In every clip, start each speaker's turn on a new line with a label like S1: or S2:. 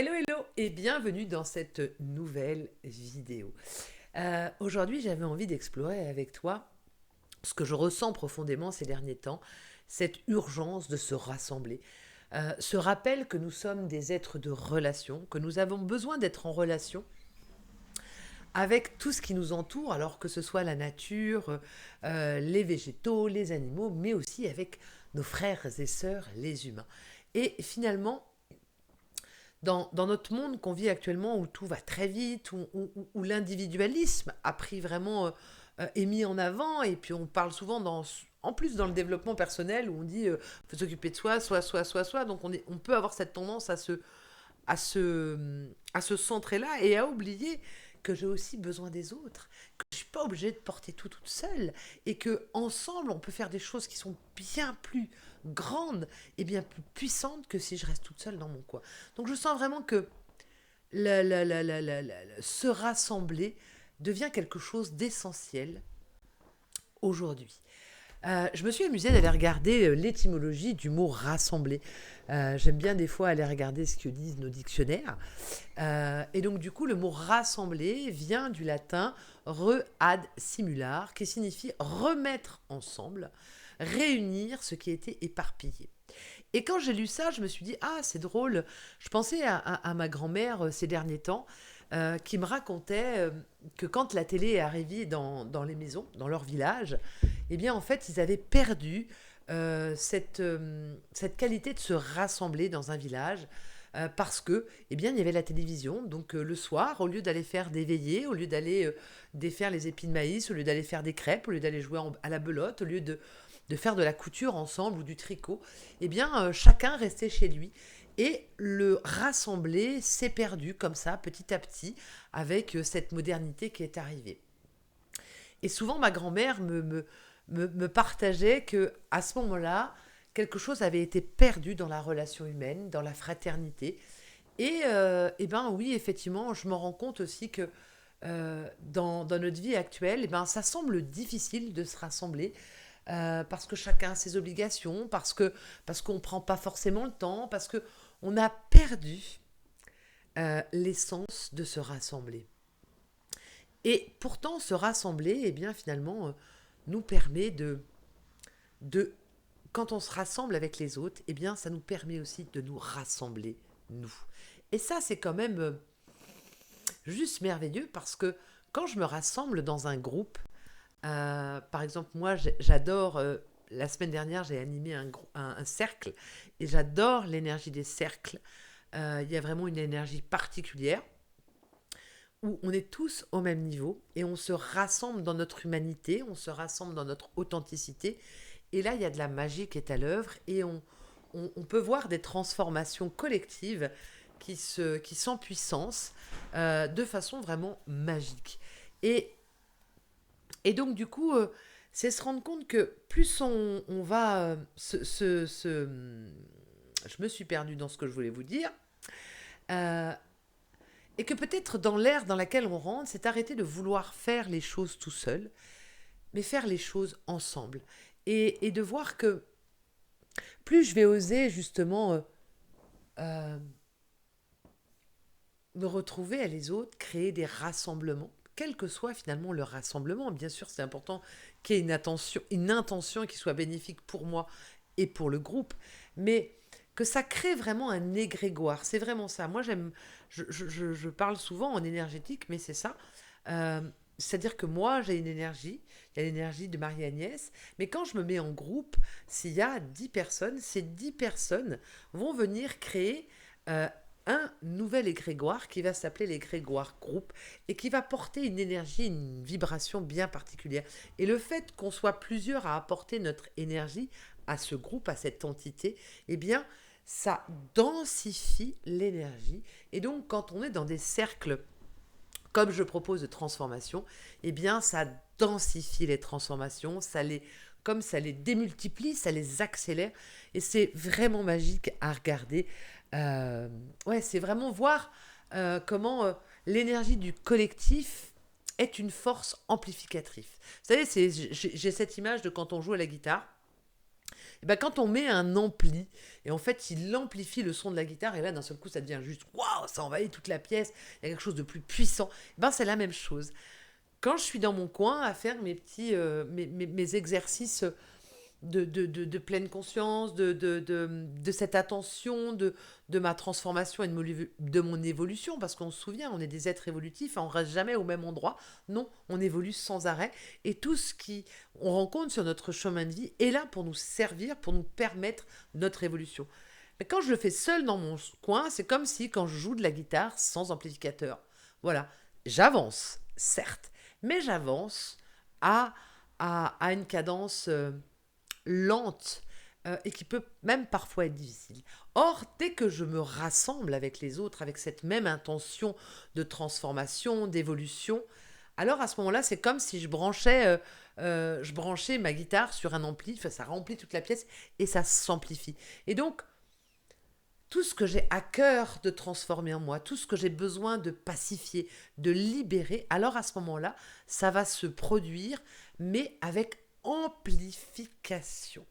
S1: Hello, hello et bienvenue dans cette nouvelle vidéo. Aujourd'hui, j'avais envie d'explorer avec toi ce que je ressens profondément ces derniers temps, cette urgence de se rassembler. Ce rappel que nous sommes des êtres de relation, que nous avons besoin d'être en relation avec tout ce qui nous entoure, alors que ce soit la nature, les végétaux, les animaux, mais aussi avec nos frères et sœurs, les humains. Et finalement, dans notre monde qu'on vit actuellement, où tout va très vite, où l'individualisme a pris vraiment, est mis en avant, et puis on parle souvent en plus dans le développement personnel, où on dit faut s'occuper de soi, soi. Donc on peut avoir cette tendance à se centrer là et à oublier que j'ai aussi besoin des autres, que je ne suis pas obligée de porter tout toute seule, et que ensemble on peut faire des choses qui sont bien plus grandes et bien plus puissantes que si je reste toute seule dans mon coin. Donc je sens vraiment que se rassembler devient quelque chose d'essentiel aujourd'hui. Je me suis amusée d'aller regarder l'étymologie du mot rassembler. J'aime bien des fois aller regarder ce que disent nos dictionnaires. Et donc du coup, le mot rassembler vient du latin re ad simular, qui signifie remettre ensemble, réunir ce qui était éparpillé. Et quand j'ai lu ça, je me suis dit, ah, c'est drôle. Je pensais à ma grand-mère ces derniers temps, qui me racontait que quand la télé est arrivée dans les maisons, dans leur village, eh bien, en fait, ils avaient perdu cette qualité de se rassembler dans un village. Parce que, eh bien, il y avait la télévision. Donc, le soir, au lieu d'aller faire des veillées, au lieu d'aller défaire les épis de maïs, au lieu d'aller faire des crêpes, au lieu d'aller jouer à la belote, au lieu de faire de la couture ensemble ou du tricot, eh bien, chacun restait chez lui. Et le rassembler s'est perdu comme ça, petit à petit, avec cette modernité qui est arrivée. Et souvent, ma grand-mère me partageait que à ce moment-là, quelque chose avait été perdu dans la relation humaine, dans la fraternité. Et ben oui, effectivement, je me rends compte aussi que dans notre vie actuelle, eh ben, ça semble difficile de se rassembler parce que chacun a ses obligations, parce qu'on ne prend pas forcément le temps, parce qu'on a perdu l'essence de se rassembler. Et pourtant, se rassembler, eh bien, finalement, nous permet de, quand on se rassemble avec les autres, eh bien, ça nous permet aussi de nous rassembler, nous. Et ça, c'est quand même juste merveilleux parce que quand je me rassemble dans un groupe, par exemple, moi, j'adore. La semaine dernière, j'ai animé un cercle et j'adore l'énergie des cercles. Il y a vraiment une énergie particulière où on est tous au même niveau et on se rassemble dans notre humanité, on se rassemble dans notre authenticité. Et là, il y a de la magie qui est à l'œuvre et on peut voir des transformations collectives qui s'empuissance de façon vraiment magique. Et, et donc, du coup, c'est se rendre compte que plus on va je me suis perdue dans ce que je voulais vous dire. Euh, et que peut-être dans l'ère dans laquelle on rentre, c'est arrêter de vouloir faire les choses tout seul, mais faire les choses ensemble. Et de voir que plus je vais oser justement euh, me retrouver à les autres, créer des rassemblements, quel que soit finalement le rassemblement. Bien sûr, c'est important qu'il y ait une intention qui soit bénéfique pour moi et pour le groupe, mais que ça crée vraiment un égrégoire. C'est vraiment ça. Moi, je parle souvent en énergétique, mais c'est ça. Euh, C'est-à-dire que moi, j'ai une énergie, il y a l'énergie de Marie-Agnès, mais quand je me mets en groupe, s'il y a 10 personnes, ces 10 personnes vont venir créer euh, un nouvel égrégoire qui va s'appeler l'égrégoire groupe et qui va porter une énergie, une vibration bien particulière. Et le fait qu'on soit plusieurs à apporter notre énergie à ce groupe, à cette entité, eh bien, ça densifie l'énergie. Et donc, quand on est dans des cercles comme je propose de transformation, eh bien, ça densifie les transformations, comme ça les démultiplie, ça les accélère, et c'est vraiment magique à regarder. Ouais, c'est vraiment voir comment l'énergie du collectif est une force amplificatrice. Vous savez, j'ai cette image de quand on joue à la guitare. Et ben quand on met un ampli, et en fait il amplifie le son de la guitare, et là d'un seul coup ça devient juste waouh, ça envahit toute la pièce, il y a quelque chose de plus puissant. Et ben c'est la même chose. Quand je suis dans mon coin à faire mes exercices de pleine conscience, de cette attention, de ma transformation et de mon évolution, parce qu'on se souvient, on est des êtres évolutifs, on reste jamais au même endroit. Non, on évolue sans arrêt. Et tout ce qui on rencontre sur notre chemin de vie est là pour nous servir, pour nous permettre notre évolution. Mais quand je le fais seul dans mon coin, c'est comme si quand je joue de la guitare sans amplificateur. Voilà, j'avance, certes, mais j'avance à, à une cadence lente et qui peut même parfois être difficile. Or, dès que je me rassemble avec les autres, avec cette même intention de transformation, d'évolution, alors à ce moment-là, c'est comme si je branchais ma guitare sur un ampli, enfin, ça remplit toute la pièce et ça s'amplifie. Et donc, tout ce que j'ai à cœur de transformer en moi, tout ce que j'ai besoin de pacifier, de libérer, alors à ce moment-là, ça va se produire, mais avec amplification.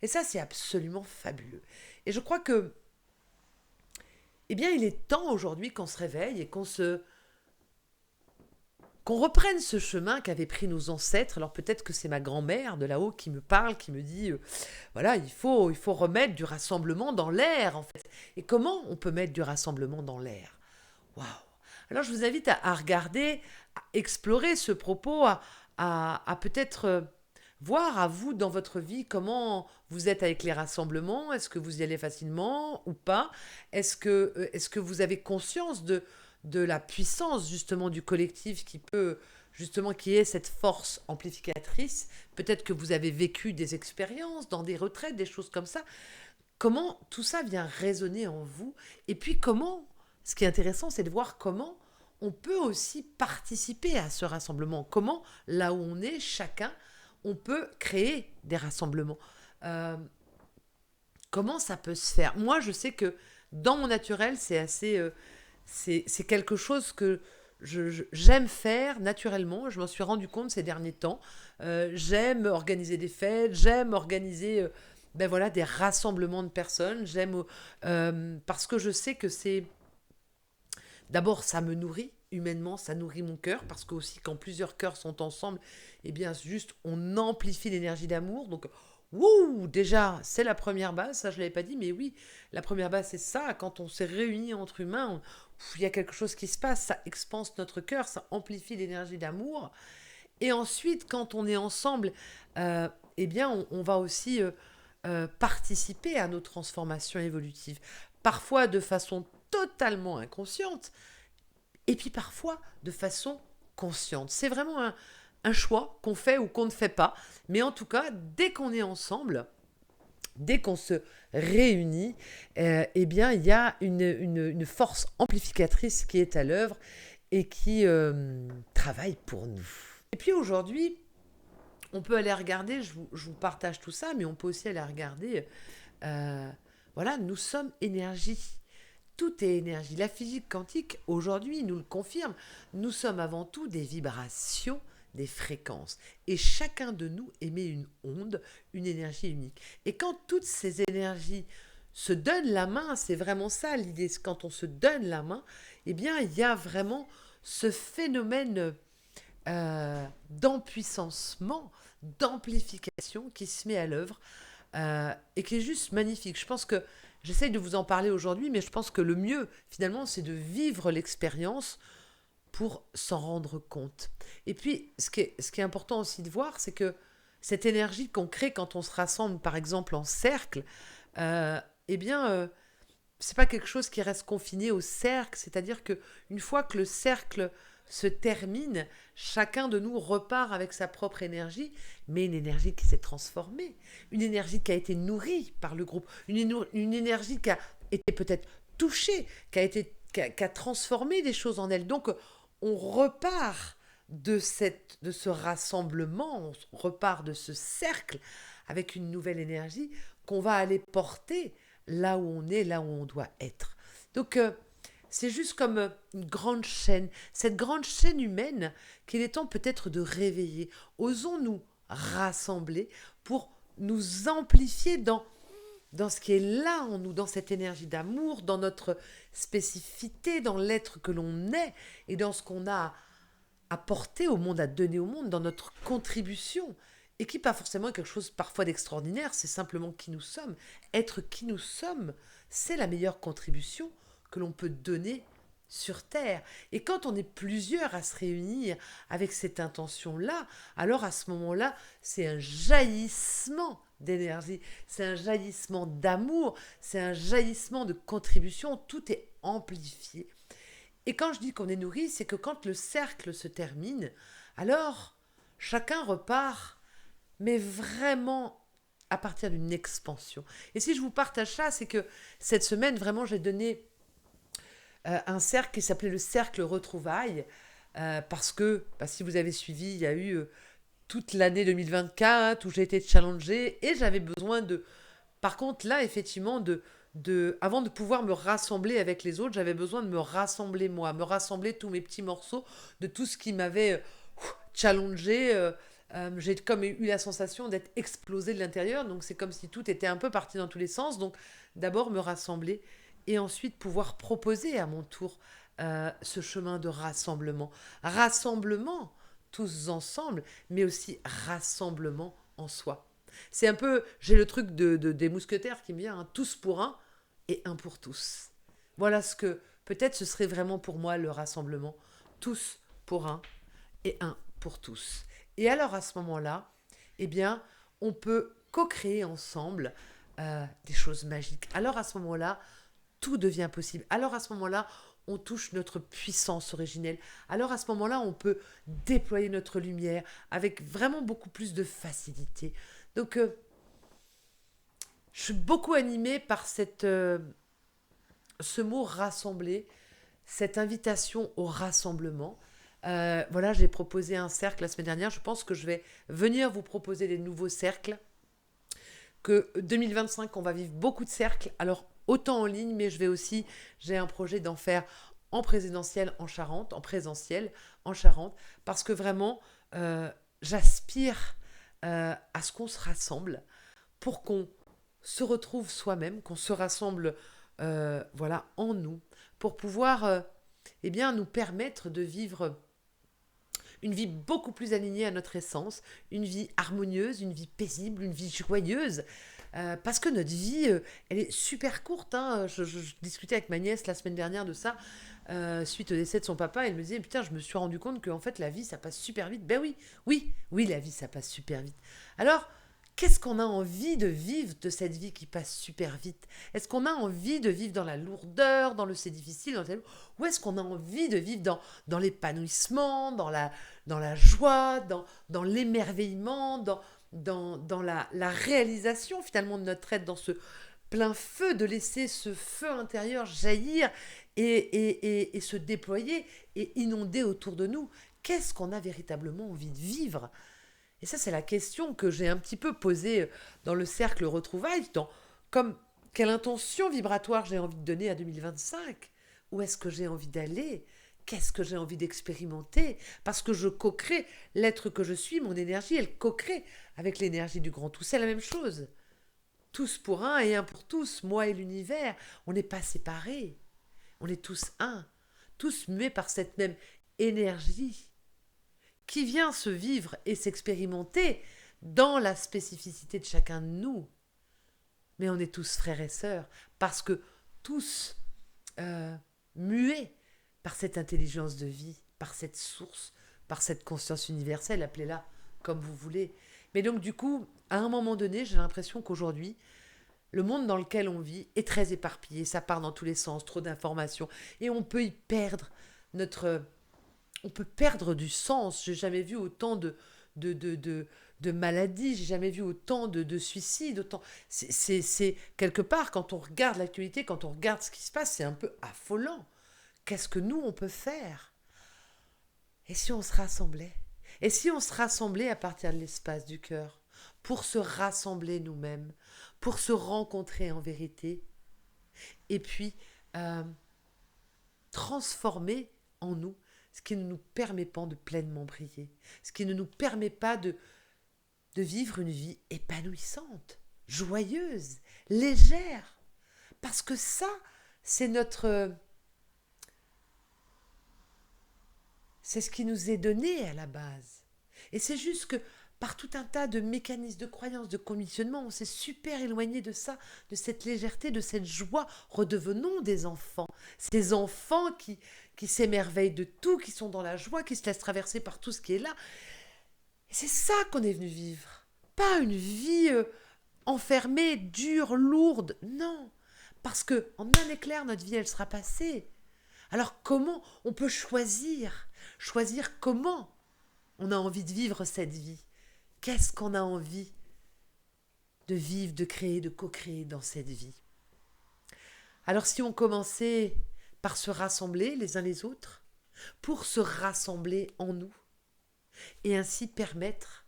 S1: Et ça, c'est absolument fabuleux. Et je crois que, eh bien, il est temps aujourd'hui qu'on se réveille et qu'on reprenne ce chemin qu'avaient pris nos ancêtres. Alors peut-être que c'est ma grand-mère de là-haut qui me parle, qui me dit, voilà, il faut remettre du rassemblement dans l'air, en fait. Et comment on peut mettre du rassemblement dans l'air? Waouh! Alors je vous invite à regarder, à explorer ce propos, à peut-être voir à vous dans votre vie comment vous êtes avec les rassemblements. Est-ce que vous y allez facilement ou pas? Est-ce que vous avez conscience de la puissance justement du collectif qui peut justement qui est cette force amplificatrice? Peut-être que vous avez vécu des expériences dans des retraites, des choses comme ça. Comment tout ça vient résonner en vous? Et puis comment, ce qui est intéressant, c'est de voir comment on peut aussi participer à ce rassemblement. Comment, là où on est, chacun, on peut créer des rassemblements. Euh, comment ça peut se faire? Moi, je sais que dans mon naturel, c'est assez... c'est quelque chose que j'aime faire naturellement. Je m'en suis rendu compte ces derniers temps. J'aime organiser des fêtes, j'aime organiser ben voilà, des rassemblements de personnes. J'aime parce que je sais que c'est d'abord ça me nourrit humainement, ça nourrit mon cœur parce que aussi quand plusieurs cœurs sont ensemble, eh bien juste on amplifie l'énergie d'amour. Donc wouh, déjà c'est la première base, ça je l'avais pas dit, mais oui, la première base c'est ça. Quand on s'est réunis entre humains, il y a quelque chose qui se passe, ça expanse notre cœur, ça amplifie l'énergie d'amour. Et ensuite, quand on est ensemble, eh bien, on va aussi participer à nos transformations évolutives. Parfois de façon totalement inconsciente, et puis parfois de façon consciente. C'est vraiment un choix qu'on fait ou qu'on ne fait pas. Mais en tout cas, dès qu'on est ensemble, dès qu'on se réunit, eh bien, il y a une force amplificatrice qui est à l'œuvre et qui travaille pour nous. Et puis aujourd'hui, on peut aller regarder, je vous partage tout ça, mais on peut aussi aller regarder, voilà, nous sommes énergie. Tout est énergie. La physique quantique, aujourd'hui, nous le confirme. Nous sommes avant tout des vibrations, des fréquences. Et chacun de nous émet une onde, une énergie unique. Et quand toutes ces énergies se donnent la main, c'est vraiment ça l'idée. Quand on se donne la main, eh bien, il y a vraiment ce phénomène d'empuissancement, d'amplification qui se met à l'œuvre et qui est juste magnifique. Je pense que j'essaye de vous en parler aujourd'hui, mais je pense que le mieux, finalement, c'est de vivre l'expérience pour s'en rendre compte. Et puis, ce qui est important aussi de voir, c'est que cette énergie qu'on crée quand on se rassemble, par exemple, en cercle, eh bien, c'est pas quelque chose qui reste confiné au cercle. C'est-à-dire que une fois que le cercle se termine, chacun de nous repart avec sa propre énergie, mais une énergie qui s'est transformée, une énergie qui a été nourrie par le groupe, une énergie qui a été peut-être touchée, qui a transformé des choses en elle. Donc, on repart de ce rassemblement, on repart de ce cercle avec une nouvelle énergie qu'on va aller porter là où on est, là où on doit être. Donc, c'est juste comme une grande chaîne, cette grande chaîne humaine qu'il est temps peut-être de réveiller. Osons nous rassembler pour nous amplifier dans ce qui est là en nous, dans cette énergie d'amour, dans notre spécificité, dans l'être que l'on est et dans ce qu'on a apporté au monde, à donner au monde, dans notre contribution. Et qui pas forcément quelque chose parfois d'extraordinaire, c'est simplement qui nous sommes. Être qui nous sommes, c'est la meilleure contribution que l'on peut donner sur Terre. Et quand on est plusieurs à se réunir avec cette intention-là, alors à ce moment-là, c'est un jaillissement d'énergie, c'est un jaillissement d'amour, c'est un jaillissement de contribution, tout est amplifié. Et quand je dis qu'on est nourri, c'est que quand le cercle se termine, alors chacun repart, mais vraiment à partir d'une expansion. Et si je vous partage ça, c'est que cette semaine, vraiment, j'ai donné un cercle qui s'appelait le cercle retrouvailles, parce que, si vous avez suivi, il y a eu toute l'année 2024 où j'ai été challengée et j'avais besoin de... Par contre, là, effectivement, avant de pouvoir me rassembler avec les autres, j'avais besoin de me rassembler moi, me rassembler tous mes petits morceaux de tout ce qui m'avait challengé. J'ai comme eu la sensation d'être explosée de l'intérieur, donc c'est comme si tout était un peu parti dans tous les sens. Donc d'abord me rassembler et ensuite pouvoir proposer à mon tour ce chemin de rassemblement. Rassemblement tous ensemble, mais aussi rassemblement en soi. C'est un peu, j'ai le truc des mousquetaires qui me vient, hein, tous pour un et un pour tous. Voilà ce que peut-être ce serait vraiment pour moi le rassemblement. Tous pour un et un pour tous. Et alors à ce moment-là, eh bien, on peut co-créer ensemble des choses magiques. Alors à ce moment-là, tout devient possible. Alors à ce moment-là, on touche notre puissance originelle. Alors à ce moment-là, on peut déployer notre lumière avec vraiment beaucoup plus de facilité. Donc, je suis beaucoup animée par ce mot rassembler, cette invitation au rassemblement. Voilà, j'ai proposé un cercle la semaine dernière. Je pense que je vais venir vous proposer des nouveaux cercles. Que 2025, on va vivre beaucoup de cercles. Alors, autant en ligne, mais j'ai un projet d'en faire en présentiel en Charente, parce que vraiment, j'aspire à ce qu'on se rassemble pour qu'on se retrouve soi-même, qu'on se rassemble voilà, en nous, pour pouvoir eh bien, nous permettre de vivre une vie beaucoup plus alignée à notre essence, une vie harmonieuse, une vie paisible, une vie joyeuse. Parce que notre vie, elle est super courte. Hein. Je discutais avec ma nièce la semaine dernière de ça, suite au décès de son papa. Elle me disait, putain, je me suis rendu compte que en fait, la vie, ça passe super vite. Ben oui, oui, oui, la vie, ça passe super vite. Alors, qu'est-ce qu'on a envie de vivre de cette vie qui passe super vite? Est-ce qu'on a envie de vivre dans la lourdeur, dans le c'est difficile, ou est-ce qu'on a envie de vivre dans l'épanouissement, dans la joie, dans l'émerveillement, dans la réalisation finalement de notre être, dans ce plein feu, de laisser ce feu intérieur jaillir et se déployer et inonder autour de nous? Qu'est-ce qu'on a véritablement envie de vivre? Et ça, c'est la question que j'ai un petit peu posée dans le cercle retrouvailles, comme quelle intention vibratoire j'ai envie de donner à 2025? Où est-ce que j'ai envie d'aller? Qu'est-ce que j'ai envie d'expérimenter? Parce que je co-crée l'être que je suis, mon énergie, elle co-crée avec l'énergie du grand tout. C'est la même chose. Tous pour un et un pour tous, moi et l'univers. On n'est pas séparés. On est tous un. Tous muets par cette même énergie qui vient se vivre et s'expérimenter dans la spécificité de chacun de nous. Mais on est tous frères et sœurs, parce que tous muets par cette intelligence de vie, par cette source, par cette conscience universelle, appelez-la comme vous voulez. Mais donc du coup, à un moment donné, j'ai l'impression qu'aujourd'hui, le monde dans lequel on vit est très éparpillé, ça part dans tous les sens, trop d'informations, et on peut y perdre on peut perdre du sens. J'ai jamais vu autant de maladies, j'ai jamais vu autant de suicides. C'est quelque part, quand on regarde l'actualité, quand on regarde ce qui se passe, c'est un peu affolant. Qu'est-ce que nous, on peut faire? Et si on se rassemblait? Et si on se rassemblait à partir de l'espace du cœur, pour se rassembler nous-mêmes, pour se rencontrer en vérité, et puis transformer en nous ce qui ne nous permet pas de pleinement briller, ce qui ne nous permet pas de de vivre une vie épanouissante, joyeuse, légère. Parce que ça, c'est c'est ce qui nous est donné à la base. Et c'est juste que par tout un tas de mécanismes, de croyances, de conditionnements, on s'est super éloigné de ça, de cette légèreté, de cette joie. Redevenons des enfants. Ces enfants qui s'émerveillent de tout, qui sont dans la joie, qui se laissent traverser par tout ce qui est là. Et c'est ça qu'on est venu vivre. Pas une vie enfermée, dure, lourde. Non. Parce que en un éclair, notre vie, elle sera passée. Alors comment on peut choisir? Choisir comment on a envie de vivre cette vie? Qu'est-ce qu'on a envie de vivre, de créer, de co-créer dans cette vie? Alors si on commençait par se rassembler les uns les autres, pour se rassembler en nous, et ainsi permettre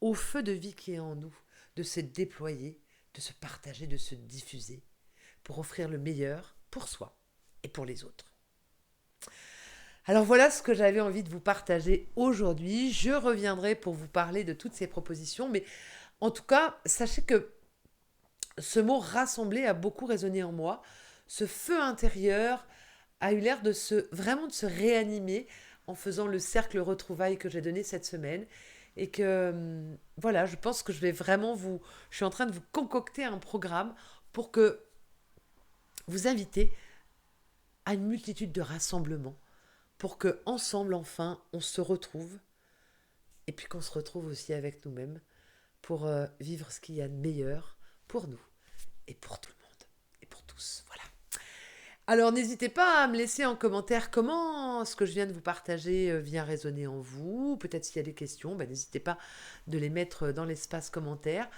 S1: au feu de vie qui est en nous de se déployer, de se partager, de se diffuser, pour offrir le meilleur pour soi et pour les autres. Alors voilà ce que j'avais envie de vous partager aujourd'hui. Je reviendrai pour vous parler de toutes ces propositions, mais en tout cas, sachez que ce mot rassembler a beaucoup résonné en moi. Ce feu intérieur a eu l'air vraiment de se réanimer en faisant le cercle retrouvailles que j'ai donné cette semaine. Et que voilà, je pense que je suis en train de vous concocter un programme pour que vous inviter à une multitude de rassemblements pour que ensemble enfin on se retrouve et puis qu'on se retrouve aussi avec nous-mêmes pour vivre ce qu'il y a de meilleur pour nous et pour tout le monde et pour tous. Voilà. Alors n'hésitez pas à me laisser en commentaire comment ce que je viens de vous partager vient résonner en vous. Peut-être s'il y a des questions, n'hésitez pas de les mettre dans l'espace commentaire.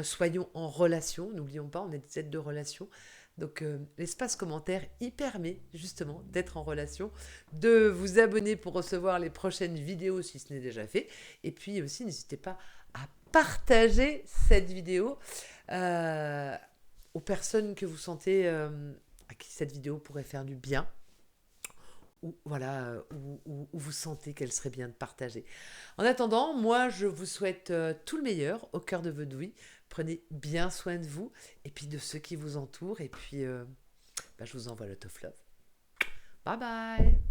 S1: Soyons en relation, n'oublions pas, on est des êtres de relation. Donc l'espace commentaire, il permet justement d'être en relation, de vous abonner pour recevoir les prochaines vidéos si ce n'est déjà fait. Et puis aussi, n'hésitez pas à partager cette vidéo aux personnes que vous sentez à qui cette vidéo pourrait faire du bien. Ou voilà, où vous sentez qu'elle serait bien de partager. En attendant, moi, je vous souhaite tout le meilleur au cœur de votre vie. Prenez bien soin de vous et puis de ceux qui vous entourent. Et puis, je vous envoie le tough love. Bye bye!